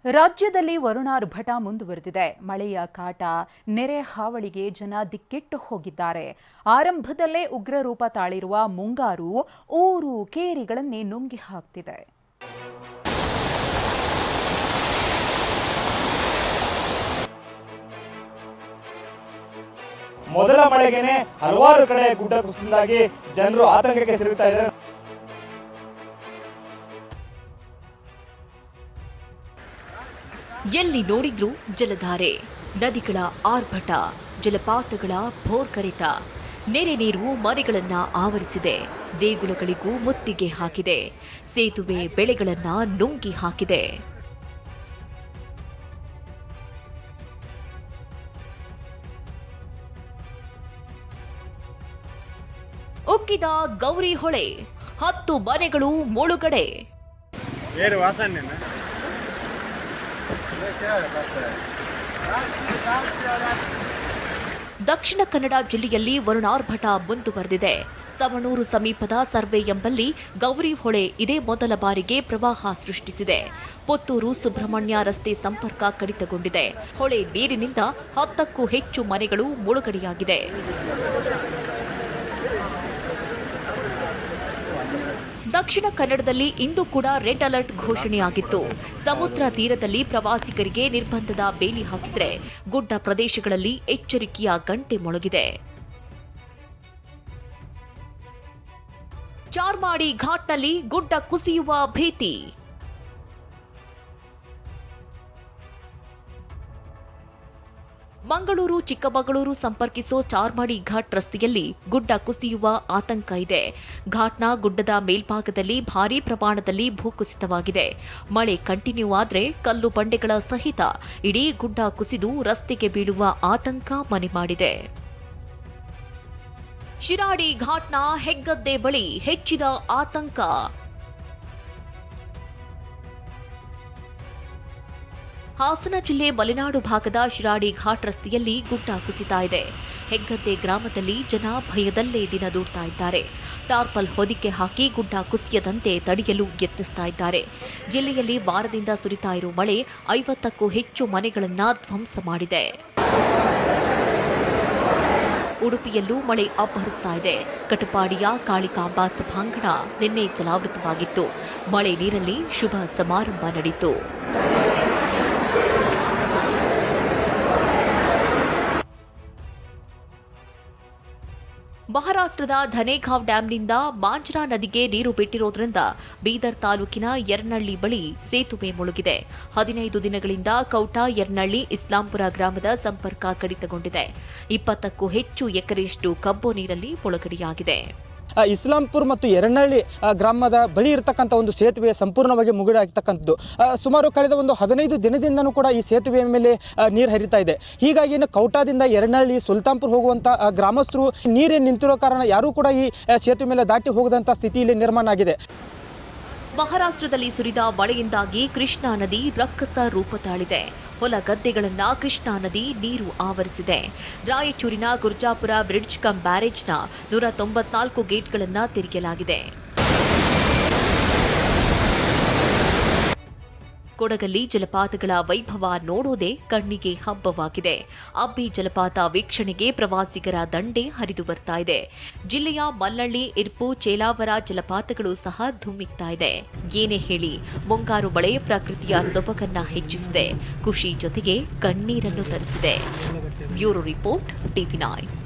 ರಾಜ್ಯದಲ್ಲಿ ವರುಣಾರ್ಭಟ ಮುಂದುವರೆದಿದೆ. ಮಳೆಯ ಕಾಟ, ನೆರೆ ಹಾವಳಿಗೆ ಜನ ದಿಕ್ಕೆಟ್ಟು ಹೋಗಿದ್ದಾರೆ. ಆರಂಭದಲ್ಲೇ ಉಗ್ರ ರೂಪ ತಾಳಿರುವ ಮುಂಗಾರು ಊರು ಕೇರಿಗಳನ್ನೇ ನುಂಗಿ ಹಾಕ್ತಿದೆ. ಮೊದಲ ಮಳೆಗೆನೆ ಹಲವಾರು ಕಡೆ ಗುಡ್ಡ ಕುಸಿತದಿಂದಾಗಿ ಜನರು ಆತಂಕಕ್ಕೆ ಸಿಲುಕ್ತಾ ಇದ್ದಾರೆ. ಎಲ್ಲಿ ನೋಡಿದ್ರೂ ಜಲಧಾರೆ, ನದಿಗಳ ಆರ್ಭಟ, ಜಲಪಾತಗಳ ಭೋರ್ಕರೆತ. ನೆರೆ ನೀರು ಮನೆಗಳನ್ನ ಆವರಿಸಿದೆ, ದೇಗುಲಗಳಿಗೂ ಮುತ್ತಿಗೆ ಹಾಕಿದೆ, ಸೇತುವೆ ಬೆಳೆಗಳನ್ನ ನುಂಗಿ ಹಾಕಿದೆ. ಉಕ್ಕಿದ ಗೌರಿ ಹೊಳೆ, 10 ಮನೆಗಳು ಮುಳುಗಡೆ. ದಕ್ಷಿಣ ಕನ್ನಡ ಜಿಲ್ಲೆಯಲ್ಲಿ ವರುಣಾರ್ಭಟ ಮುಂದುವರೆದಿದೆ. ಸವಣೂರು ಸಮೀಪದ ಸರ್ವೆ ಎಂಬಲ್ಲಿ ಗೌರಿ ಹೊಳೆ ಇದೇ ಮೊದಲ ಬಾರಿಗೆ ಪ್ರವಾಹ ಸೃಷ್ಟಿಸಿದೆ. ಪುತ್ತೂರು ಸುಬ್ರಹ್ಮಣ್ಯ ರಸ್ತೆ ಸಂಪರ್ಕ ಕಡಿತಗೊಂಡಿದೆ. ಹೊಳೆ ನೀರಿನಿಂದ 10ಕ್ಕೂ ಹೆಚ್ಚು ಮನೆಗಳು ಮುಳುಗಡೆಯಾಗಿದೆ. ದಕ್ಷಿಣ ಕನ್ನಡದಲ್ಲಿ ಇಂದು ಕೂಡ ರೆಡ್ ಅಲರ್ಟ್ ಘೋಷಣೆಯಾಗಿತ್ತು. ಸಮುದ್ರ ತೀರದಲ್ಲಿ ಪ್ರವಾಸಿಗರಿಗೆ ನಿರ್ಬಂಧದ ಬೇಲಿ ಹಾಕಿದ್ರೆ, ಗುಡ್ಡ ಪ್ರದೇಶಗಳಲ್ಲಿ ಎಚ್ಚರಿಕೆಯ ಗಂಟೆ ಮೊಳಗಿದೆ. ಚಾರ್ಮಾಡಿ ಘಾಟ್ನಲ್ಲಿ ಗುಡ್ಡ ಕುಸಿಯುವ ಭೀತಿ. ಮಂಗಳೂರು ಚಿಕ್ಕಮಗಳೂರು ಸಂಪರ್ಕಿಸೋ ಚಾರ್ಮಾಡಿ ಘಾಟ್ ರಸ್ತೆಯಲ್ಲಿ ಗುಡ್ಡ ಕುಸಿಯುವ ಆತಂಕ ಇದೆ. ಘಾಟ್ನ ಗುಡ್ಡದ ಮೇಲ್ಭಾಗದಲ್ಲಿ ಭಾರೀ ಪ್ರಮಾಣದಲ್ಲಿ ಭೂಕುಸಿತವಾಗಿದೆ. ಮಳೆ ಕಂಟಿನ್ಯೂ ಆದರೆ ಕಲ್ಲು ಬಂಡೆಗಳ ಸಹಿತ ಇಡೀ ಗುಡ್ಡ ಕುಸಿದು ರಸ್ತೆಗೆ ಬೀಳುವ ಆತಂಕ ಮನೆ ಮಾಡಿದೆ. ಶಿರಾಡಿ ಘಾಟ್ನ ಹೆಗ್ಗದ್ದೆ ಬಳಿ ಹೆಚ್ಚಿದ ಆತಂಕ. ಹಾಸನ ಜಿಲ್ಲೆ ಮಲೆನಾಡು ಭಾಗದ ಶಿರಾಡಿ ಘಾಟ್ ರಸ್ತೆಯಲ್ಲಿ ಗುಡ್ಡ ಕುಸಿತಾ ಇದೆ. ಹೆಗ್ಗದ್ದೆ ಗ್ರಾಮದಲ್ಲಿ ಜನ ಭಯದಲ್ಲೇ ದಿನ ದೂಡ್ತಾ ಇದ್ದಾರೆ. ಟಾರ್ಪಲ್ ಹೊದಿಕೆ ಹಾಕಿ ಗುಡ್ಡ ಕುಸಿಯದಂತೆ ತಡೆಯಲು ಯತ್ನಿಸ್ತಾ ಇದ್ದಾರೆ. ಜಿಲ್ಲೆಯಲ್ಲಿ ವಾರದಿಂದ ಸುರಿತಾ ಇರೋ ಮಳೆ 50ಕ್ಕೂ ಹೆಚ್ಚು ಮನೆಗಳನ್ನು ಧ್ವಂಸ ಮಾಡಿದೆ. ಉಡುಪಿಯಲ್ಲೂ ಮಳೆ ಅಬ್ಬರಿಸ್ತಾ ಇದೆ. ಕಟಪಾಡಿಯ ಕಾಳಿಕಾಂಬಾ ಸಭಾಂಗಣ ನಿನ್ನೆ ಜಲಾವೃತವಾಗಿತ್ತು. ಮಳೆ ನೀರಲ್ಲಿ ಶುಭ ಸಮಾರಂಭ ನಡೆಯಿತು. ಮಹಾರಾಷ್ಟ್ರದ ಧನೇಗಾಂವ್ ಡ್ಯಾಂನಿಂದ ಮಾಂಜ್ರಾ ನದಿಗೆ ನೀರು ಬಿಟ್ಟಿರೋದ್ರಿಂದ ಬೀದರ್ ತಾಲೂಕಿನ ಯರ್ನಳ್ಳಿ ಬಳಿ ಸೇತುವೆ ಮುಳುಗಿದೆ. 15 ದಿನಗಳಿಂದ ಕೌಟಾ ಯರ್ನಳ್ಳಿ ಇಸ್ಲಾಂಪುರ ಗ್ರಾಮದ ಸಂಪರ್ಕ ಕಡಿತಗೊಂಡಿದೆ. 20ಕ್ಕೂ ಹೆಚ್ಚು ಎಕರೆಯಷ್ಟು ಕಬ್ಬು ನೀರಲ್ಲಿ ಮುಳುಗಡೆಯಾಗಿದೆ. ಇಸ್ಲಾಂಪುರ್ ಮತ್ತು ಯರನಹಳ್ಳಿ ಗ್ರಾಮದ ಬಳಿ ಇರತಕ್ಕಂಥ ಒಂದು ಸೇತುವೆ ಸಂಪೂರ್ಣವಾಗಿ ಮುಳುಗಡೆಯಾಗಿರ್ತಕ್ಕಂಥದ್ದು. ಸುಮಾರು ಕಳೆದ ಒಂದು 15 ದಿನದಿಂದನೂ ಕೂಡ ಈ ಸೇತುವೆಯ ಮೇಲೆ ನೀರು ಹರಿತಾ ಇದೆ. ಹೀಗಾಗಿ ಕೌಟಾದಿಂದ ಯರನಹಳ್ಳಿ ಸುಲ್ತಾನ್ಪುರ್ ಹೋಗುವಂಥ ಗ್ರಾಮಸ್ಥರು ನೀರೇ ನಿಂತಿರೋ ಕಾರಣ ಯಾರೂ ಕೂಡ ಈ ಸೇತುವೆ ಮೇಲೆ ದಾಟಿ ಹೋಗದಂಥ ಸ್ಥಿತಿಯಲ್ಲಿ ನಿರ್ಮಾಣ ಆಗಿದೆ. ಮಹಾರಾಷ್ಟ್ರದಲ್ಲಿ ಸುರಿದ ಮಳೆಯಿಂದಾಗಿ ಕೃಷ್ಣಾ ನದಿ ರಕ್ಕಸ ರೂಪ ತಾಳಿದೆ. ಹೊಲ ಗದ್ದೆಗಳನ್ನ ಕೃಷ್ಣಾ ನದಿ ನೀರು ಆವರಿಸಿದೆ. ರಾಯಚೂರಿನ ಗುರ್ಜಾಪುರ ಬ್ರಿಡ್ಜ್ ಕಮ್ ಬ್ಯಾರೇಜ್ನ 194 ಗೇಟ್ಗಳನ್ನು ತೆರೆಯಲಾಗಿದೆ. ಕೊಡಗಲ್ಲಿ ಜಲಪಾತಗಳ ವೈಭವ ನೋಡೋದೇ ಕಣ್ಣಿಗೆ ಹಬ್ಬವಾಗಿದೆ. ಅಬ್ಬಿ ಜಲಪಾತ ವೀಕ್ಷಣೆಗೆ ಪ್ರವಾಸಿಗರ ದಂಡೆ ಹರಿದು ಬರ್ತಾ ಇದೆ. ಜಿಲ್ಲೆಯ ಮಲ್ಲಳ್ಳಿ, ಇರ್ಪು, ಚೇಲಾವರ ಜಲಪಾತಗಳು ಸಹ ಧುಮ್ಮಿಕ್ತಾ ಇದೆ. ಏನೇ ಹೇಳಿ, ಮುಂಗಾರು ಮಳೆ ಪ್ರಕೃತಿಯ ಸೊಬಗನ್ನ ಹೆಚ್ಚಿಸಿದೆ. ಖುಷಿ ಜೊತೆಗೆ ಕಣ್ಣೀರನ್ನು ತರಿಸಿದೆ. Bureau report, TV9.